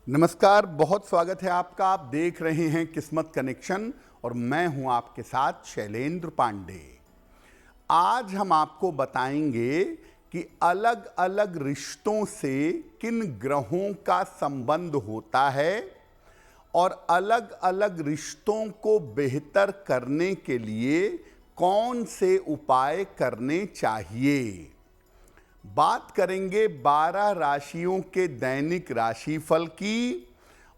नमस्कार, बहुत स्वागत है आपका। आप देख रहे हैं किस्मत कनेक्शन और मैं हूं आपके साथ शैलेंद्र पांडे। आज हम आपको बताएंगे कि अलग अलग रिश्तों से किन ग्रहों का संबंध होता है और अलग अलग रिश्तों को बेहतर करने के लिए कौन से उपाय करने चाहिए। बात करेंगे 12 राशियों के दैनिक राशिफल की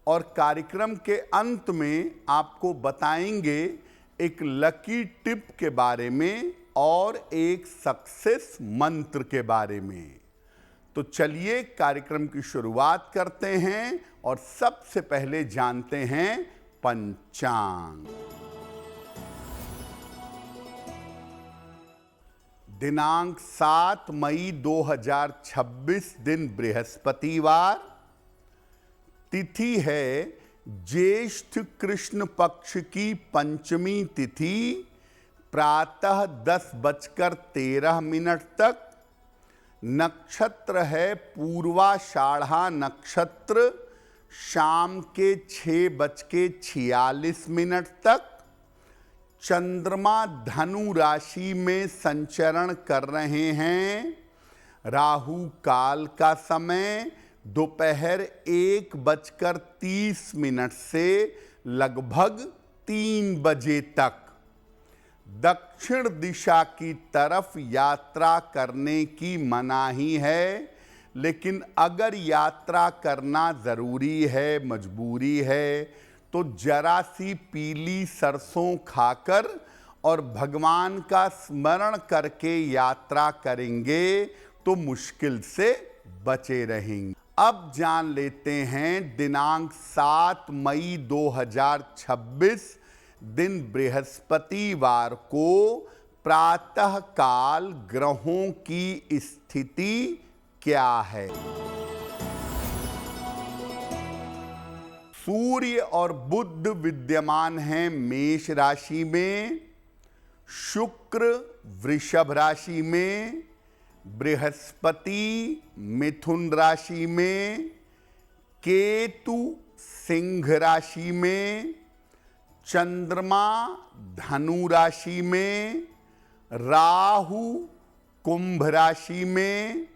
और कार्यक्रम के अंत में आपको बताएंगे एक लकी टिप के बारे में और एक सक्सेस मंत्र के बारे में। तो चलिए कार्यक्रम की शुरुआत करते हैं और सबसे पहले जानते हैं पंचांग। दिनांक 7 मई 2026 दिन बृहस्पतिवार। तिथि है ज्येष्ठ कृष्ण पक्ष की पंचमी तिथि, प्रातः 10:13 तक। नक्षत्र है पूर्वाषाढ़ा नक्षत्र, शाम के 6:46 तक। चंद्रमा धनु राशि में संचरण कर रहे हैं। राहु काल का समय दोपहर 1:30 से लगभग 3 बजे तक। दक्षिण दिशा की तरफ यात्रा करने की मनाही है, लेकिन अगर यात्रा करना जरूरी है, मजबूरी है, तो जरा सी पीली सरसों खाकर और भगवान का स्मरण करके यात्रा करेंगे तो मुश्किल से बचे रहेंगे। अब जान लेते हैं दिनांक 7 मई 2026 दिन बृहस्पतिवार को प्रातः काल ग्रहों की स्थिति क्या है। सूर्य और बुध विद्यमान हैं मेष राशि में, शुक्र वृषभ राशि में, बृहस्पति मिथुन राशि में, केतु सिंह राशि में, चंद्रमा धनु राशि में, राहु कुंभ राशि में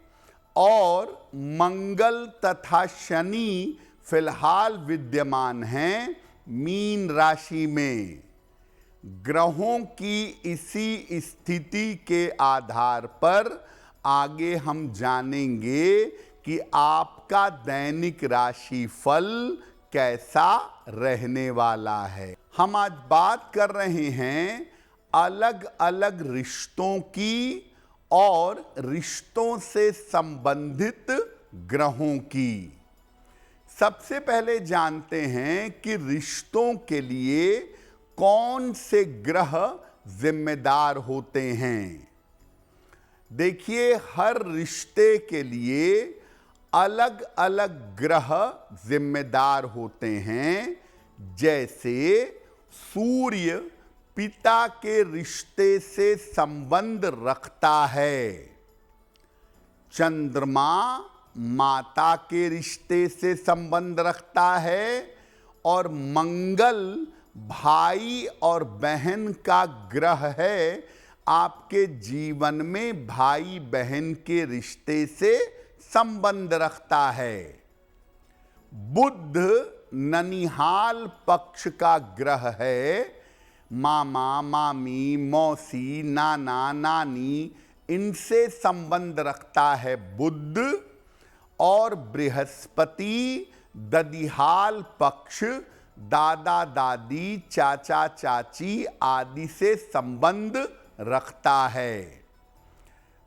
और मंगल तथा शनि फिलहाल विद्यमान हैं मीन राशि में। ग्रहों की इसी स्थिति के आधार पर आगे हम जानेंगे कि आपका दैनिक राशिफल कैसा रहने वाला है। हम आज बात कर रहे हैं अलग अलग रिश्तों की और रिश्तों से संबंधित ग्रहों की। सबसे पहले जानते हैं कि रिश्तों के लिए कौन से ग्रह जिम्मेदार होते हैं। देखिए, हर रिश्ते के लिए अलग अलग ग्रह जिम्मेदार होते हैं। जैसे सूर्य पिता के रिश्ते से संबंध रखता है, चंद्रमा माता के रिश्ते से संबंध रखता है और मंगल भाई और बहन का ग्रह है, आपके जीवन में भाई बहन के रिश्ते से संबंध रखता है। बुध ननिहाल पक्ष का ग्रह है, मामा मामी मौसी नाना नानी इनसे संबंध रखता है बुध। और बृहस्पति ददिहाल पक्ष दादा दादी चाचा चाची आदि से संबंध रखता है।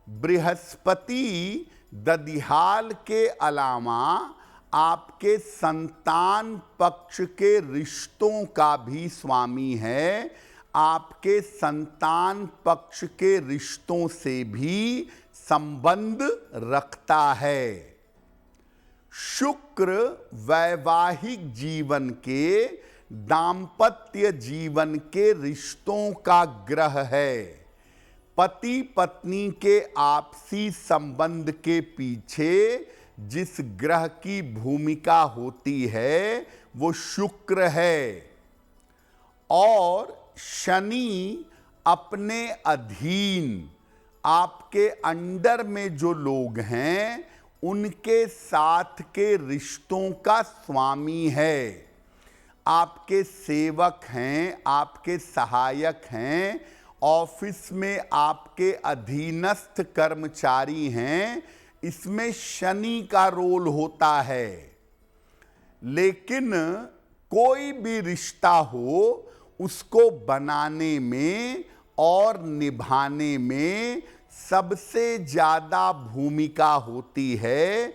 बृहस्पति ददिहाल के अलावा आपके संतान पक्ष के रिश्तों का भी स्वामी है। आपके संतान पक्ष के रिश्तों से भी संबंध रखता है। शुक्र वैवाहिक जीवन के, दाम्पत्य जीवन के रिश्तों का ग्रह है। पति पत्नी के आपसी संबंध के पीछे जिस ग्रह की भूमिका होती है वो शुक्र है, और शनि अपने अधीन आपके अंडर में जो लोग हैं उनके साथ के रिश्तों का स्वामी है। आपके सेवक हैं, आपके सहायक हैं, ऑफिस में आपके अधीनस्थ कर्मचारी हैं, इसमें शनि का रोल होता है। लेकिन कोई भी रिश्ता हो उसको बनाने में और निभाने में सबसे ज्यादा भूमिका होती है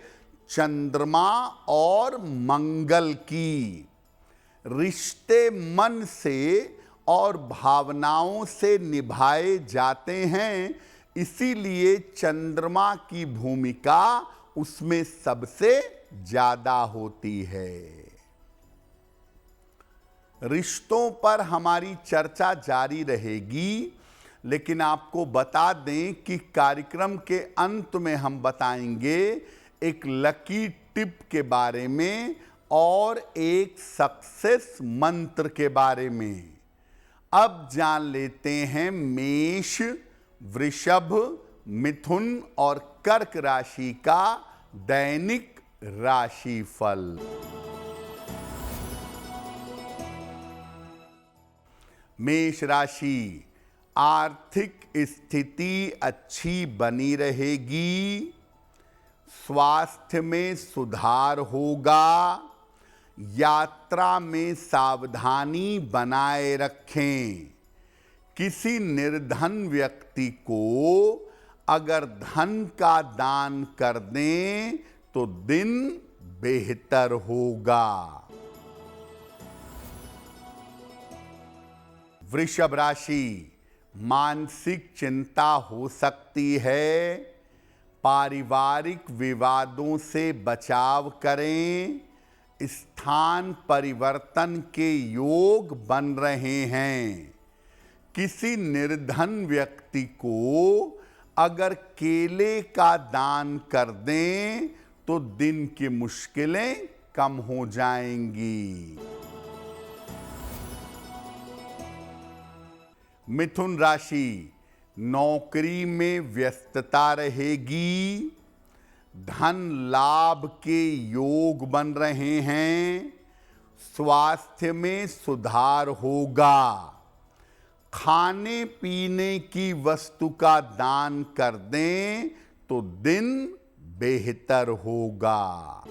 चंद्रमा और मंगल की। रिश्ते मन से और भावनाओं से निभाए जाते हैं, इसीलिए चंद्रमा की भूमिका उसमें सबसे ज्यादा होती है। रिश्तों पर हमारी चर्चा जारी रहेगी, लेकिन आपको बता दें कि कार्यक्रम के अंत में हम बताएंगे एक लकी टिप के बारे में और एक सक्सेस मंत्र के बारे में। अब जान लेते हैं मेष, वृषभ, मिथुन और कर्क राशि का दैनिक राशिफल। मेष राशि, आर्थिक स्थिति अच्छी बनी रहेगी, स्वास्थ्य में सुधार होगा, यात्रा में सावधानी बनाए रखें। किसी निर्धन व्यक्ति को अगर धन का दान कर दें तो दिन बेहतर होगा। वृषभ राशि, मानसिक चिंता हो सकती है, पारिवारिक विवादों से बचाव करें, स्थान परिवर्तन के योग बन रहे हैं। किसी निर्धन व्यक्ति को अगर केले का दान कर दें तो दिन की मुश्किलें कम हो जाएंगी। मिथुन राशि, नौकरी में व्यस्तता रहेगी, धन लाभ के योग बन रहे हैं, स्वास्थ्य में सुधार होगा, खाने पीने की वस्तु का दान कर दें तो दिन बेहतर होगा।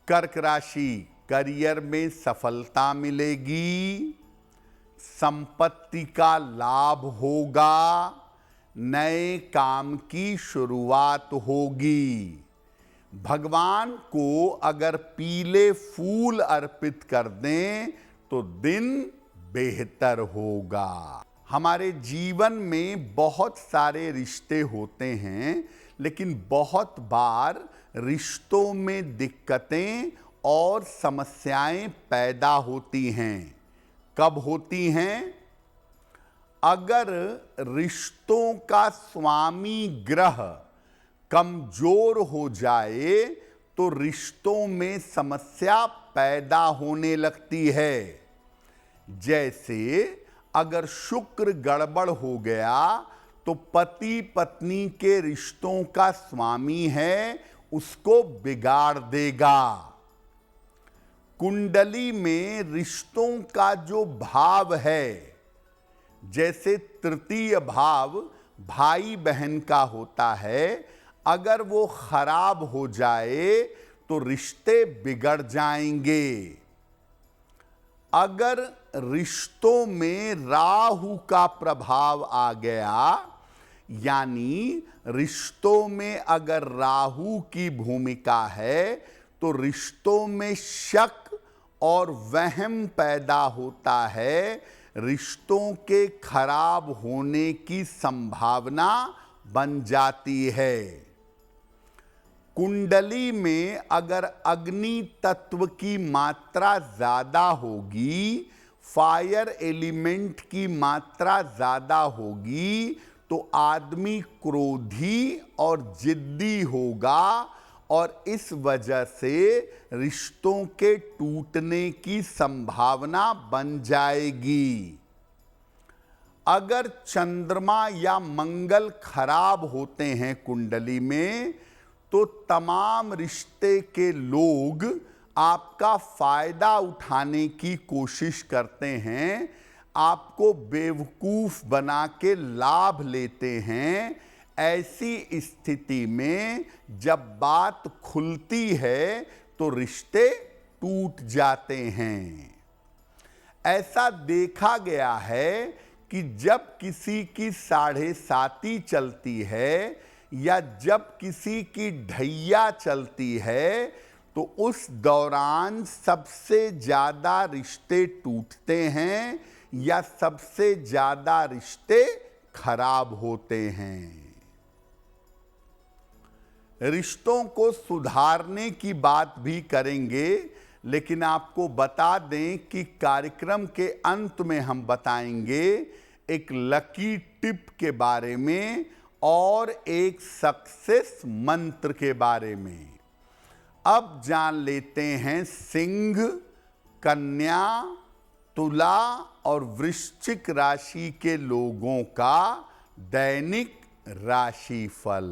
कर्क राशि, करियर में सफलता मिलेगी, संपत्ति का लाभ होगा, नए काम की शुरुआत होगी। भगवान को अगर पीले फूल अर्पित कर दें तो दिन बेहतर होगा। हमारे जीवन में बहुत सारे रिश्ते होते हैं, लेकिन बहुत बार रिश्तों में दिक्कतें और समस्याएं पैदा होती हैं। कब होती हैं? अगर रिश्तों का स्वामी ग्रह कमजोर हो जाए तो रिश्तों में समस्या पैदा होने लगती है। जैसे अगर शुक्र गड़बड़ हो गया तो पति पत्नी के रिश्तों का स्वामी है, उसको बिगाड़ देगा। कुंडली में रिश्तों का जो भाव है, जैसे तृतीय भाव भाई बहन का होता है, अगर वो खराब हो जाए तो रिश्ते बिगड़ जाएंगे। अगर रिश्तों में राहु का प्रभाव आ गया, यानी रिश्तों में अगर राहु की भूमिका है तो रिश्तों में शक और वहम पैदा होता है, रिश्तों के खराब होने की संभावना बन जाती है। कुंडली में अगर अग्नि तत्व की मात्रा ज्यादा होगी, फायर एलिमेंट की मात्रा ज्यादा होगी, तो आदमी क्रोधी और जिद्दी होगा और इस वजह से रिश्तों के टूटने की संभावना बन जाएगी। अगर चंद्रमा या मंगल खराब होते हैं कुंडली में, तो तमाम रिश्ते के लोग आपका फायदा उठाने की कोशिश करते हैं, आपको बेवकूफ बना के लाभ लेते हैं। ऐसी स्थिति में जब बात खुलती है तो रिश्ते टूट जाते हैं। ऐसा देखा गया है कि जब किसी की 7.5 चलती है या जब किसी की ढैया चलती है, तो उस दौरान सबसे ज़्यादा रिश्ते टूटते हैं या सबसे ज़्यादा रिश्ते खराब होते हैं। रिश्तों को सुधारने की बात भी करेंगे, लेकिन आपको बता दें कि कार्यक्रम के अंत में हम बताएंगे एक लकी टिप के बारे में और एक सक्सेस मंत्र के बारे में। अब जान लेते हैं सिंह, कन्या, तुला और वृश्चिक राशि के लोगों का दैनिक राशिफल।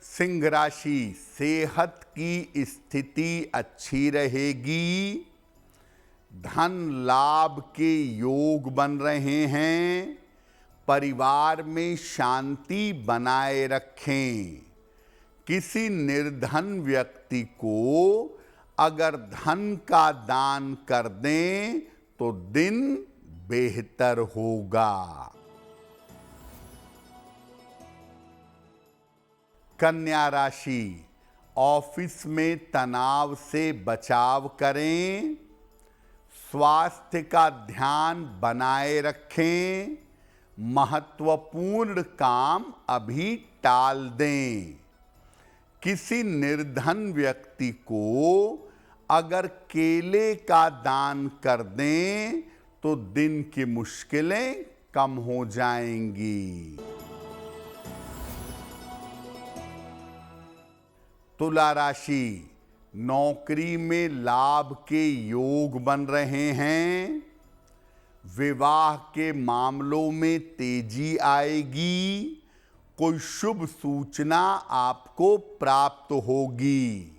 सिंह राशि, सेहत की स्थिति अच्छी रहेगी, धन लाभ के योग बन रहे हैं, परिवार में शांति बनाए रखें। किसी निर्धन व्यक्ति को अगर धन का दान कर दें तो दिन बेहतर होगा। कन्या राशि, ऑफिस में तनाव से बचाव करें, स्वास्थ्य का ध्यान बनाए रखें, महत्वपूर्ण काम अभी टाल दें। किसी निर्धन व्यक्ति को अगर केले का दान कर दें तो दिन की मुश्किलें कम हो जाएंगी। तुला राशि, नौकरी में लाभ के योग बन रहे हैं, विवाह के मामलों में तेजी आएगी, कोई शुभ सूचना आपको प्राप्त होगी।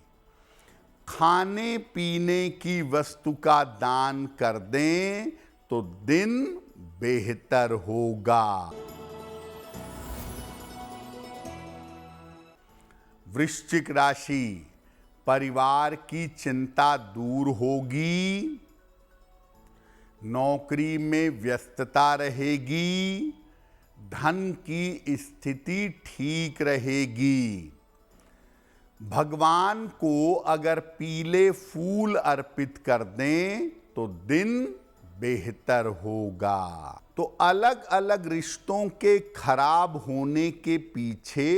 खाने पीने की वस्तु का दान कर दें तो दिन बेहतर होगा। वृश्चिक राशि, परिवार की चिंता दूर होगी, नौकरी में व्यस्तता रहेगी, धन की स्थिति ठीक रहेगी। भगवान को अगर पीले फूल अर्पित कर दें तो दिन बेहतर होगा। तो अलग अलग रिश्तों के खराब होने के पीछे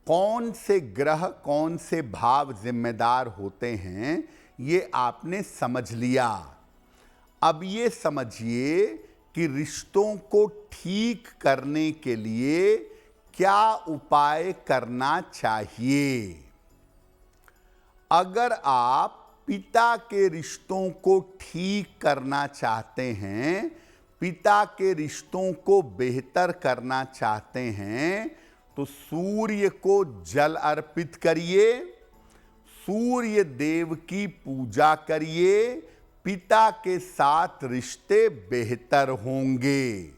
कौन से ग्रह, कौन से भाव जिम्मेदार होते हैं, ये आपने समझ लिया। अब ये समझिए कि रिश्तों को ठीक करने के लिए क्या उपाय करना चाहिए। अगर आप पिता के रिश्तों को ठीक करना चाहते हैं, पिता के रिश्तों को बेहतर करना चाहते हैं, तो सूर्य को जल अर्पित करिए, सूर्य देव की पूजा करिए, पिता के साथ रिश्ते बेहतर होंगे।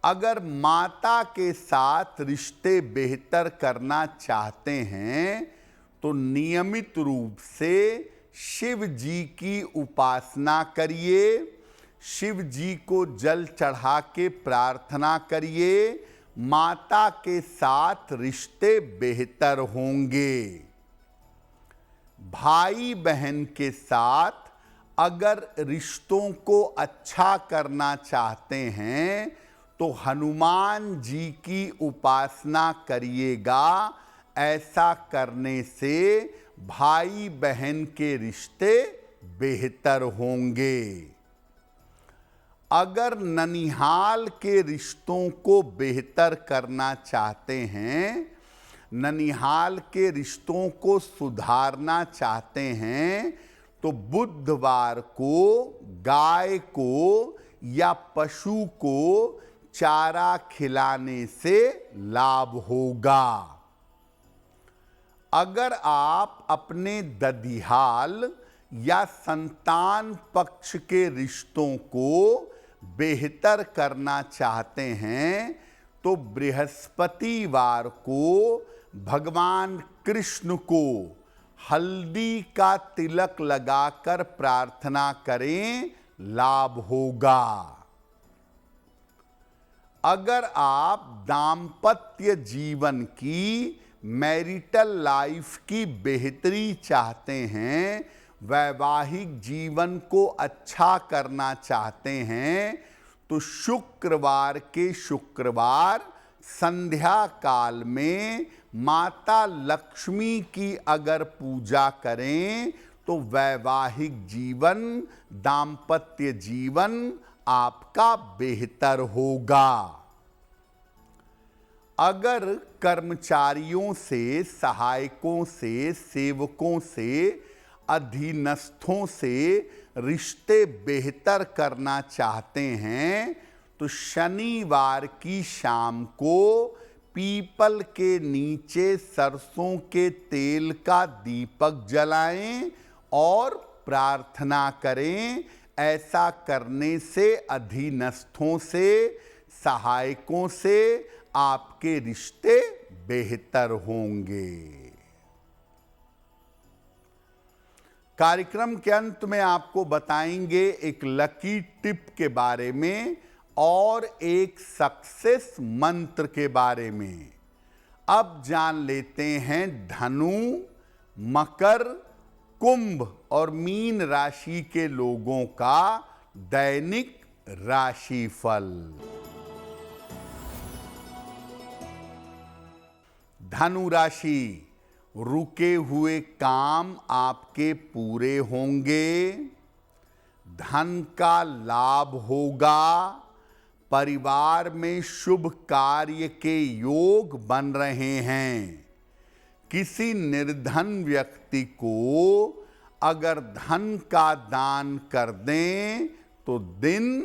अगर माता के साथ रिश्ते बेहतर करना चाहते हैं तो नियमित रूप से शिव जी की उपासना करिए, शिव जी को जल चढ़ा के प्रार्थना करिए, माता के साथ रिश्ते बेहतर होंगे। भाई बहन के साथ अगर रिश्तों को अच्छा करना चाहते हैं तो हनुमान जी की उपासना करिएगा। ऐसा करने से भाई बहन के रिश्ते बेहतर होंगे। अगर ननिहाल के रिश्तों को बेहतर करना चाहते हैं, ननिहाल के रिश्तों को सुधारना चाहते हैं, तो बुधवार को गाय को या पशु को चारा खिलाने से लाभ होगा। अगर आप अपने ददिहाल या संतान पक्ष के रिश्तों को बेहतर करना चाहते हैं, तो बृहस्पतिवार को भगवान कृष्ण को हल्दी का तिलक लगाकर प्रार्थना करें, लाभ होगा। अगर आप दाम्पत्य जीवन की, मैरिटल लाइफ की बेहतरी चाहते हैं, वैवाहिक जीवन को अच्छा करना चाहते हैं, तो शुक्रवार के शुक्रवार संध्या काल में माता लक्ष्मी की अगर पूजा करें, तो वैवाहिक जीवन, दाम्पत्य जीवन आपका बेहतर होगा। अगर कर्मचारियों से, सहायकों से, सेवकों से, अधीनस्थों से रिश्ते बेहतर करना चाहते हैं, तो शनिवार की शाम को पीपल के नीचे सरसों के तेल का दीपक जलाएं और प्रार्थना करें। ऐसा करने से अधीनस्थों से, सहायकों से आपके रिश्ते बेहतर होंगे। कार्यक्रम के अंत में आपको बताएंगे एक लकी टिप के बारे में और एक सक्सेस मंत्र के बारे में। अब जान लेते हैं धनु, मकर, कुंभ और मीन राशि के लोगों का दैनिक राशिफल। धनु राशि, रुके हुए काम आपके पूरे होंगे, धन का लाभ होगा, परिवार में शुभ कार्य के योग बन रहे हैं। किसी निर्धन व्यक्ति को अगर धन का दान कर दें तो दिन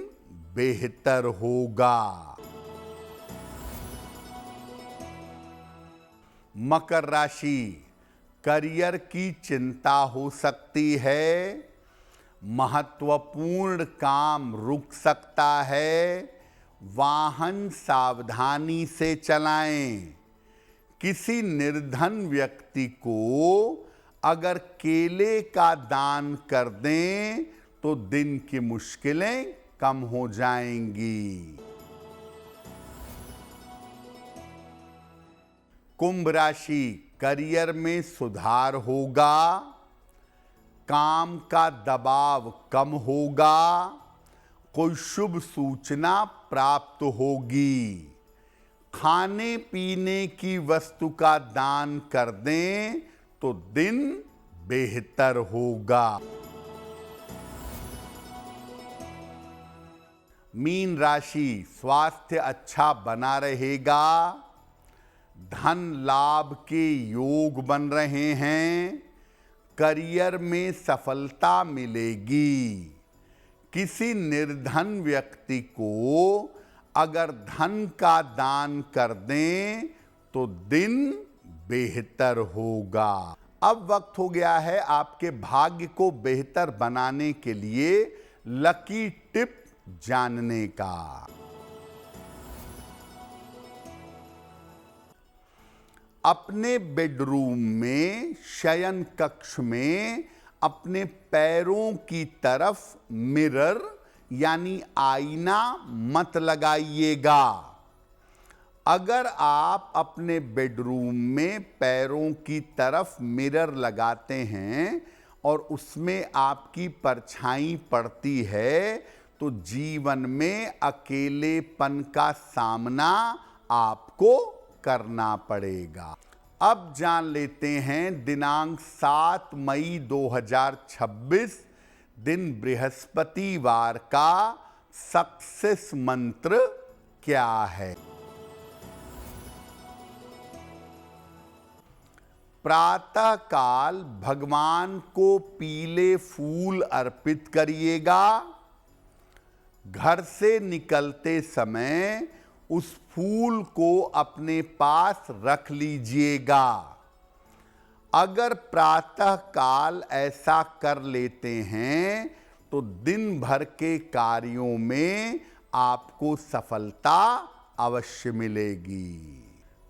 बेहतर होगा। मकर राशि, करियर की चिंता हो सकती है, महत्वपूर्ण काम रुक सकता है, वाहन सावधानी से चलाएं। किसी निर्धन व्यक्ति को अगर केले का दान कर दें तो दिन की मुश्किलें कम हो जाएंगी। कुंभ राशि, करियर में सुधार होगा, काम का दबाव कम होगा, कोई शुभ सूचना प्राप्त होगी। खाने पीने की वस्तु का दान कर दें तो दिन बेहतर होगा। मीन राशि, स्वास्थ्य अच्छा बना रहेगा, धन लाभ के योग बन रहे हैं, करियर में सफलता मिलेगी। किसी निर्धन व्यक्ति को अगर धन का दान कर दें तो दिन बेहतर होगा। अब वक्त हो गया है आपके भाग्य को बेहतर बनाने के लिए लकी टिप जानने का। अपने बेडरूम में, शयन कक्ष में अपने पैरों की तरफ मिरर यानी आईना मत लगाइएगा। अगर आप अपने बेडरूम में पैरों की तरफ मिरर लगाते हैं और उसमें आपकी परछाई पड़ती है तो जीवन में अकेलेपन का सामना आपको करना पड़ेगा। अब जान लेते हैं दिनांक 7 मई 2026 दिन बृहस्पतिवार का सक्सेस मंत्र क्या है? प्रातः काल भगवान को पीले फूल अर्पित करिएगा। घर से निकलते समय उस फूल को अपने पास रख लीजिएगा। अगर प्रातः काल ऐसा कर लेते हैं तो दिन भर के कार्यों में आपको सफलता अवश्य मिलेगी।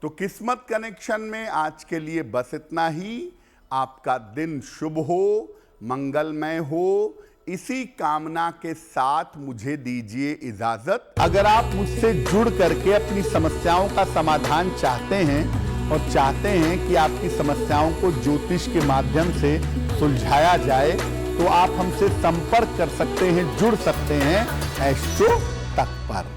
तो किस्मत कनेक्शन में आज के लिए बस इतना ही। आपका दिन शुभ हो, मंगलमय हो, इसी कामना के साथ मुझे दीजिए इजाजत। अगर आप मुझसे जुड़ करके अपनी समस्याओं का समाधान चाहते हैं और चाहते हैं कि आपकी समस्याओं को ज्योतिष के माध्यम से सुलझाया जाए, तो आप हमसे संपर्क कर सकते हैं, जुड़ सकते हैं एस्ट्रो तक पर।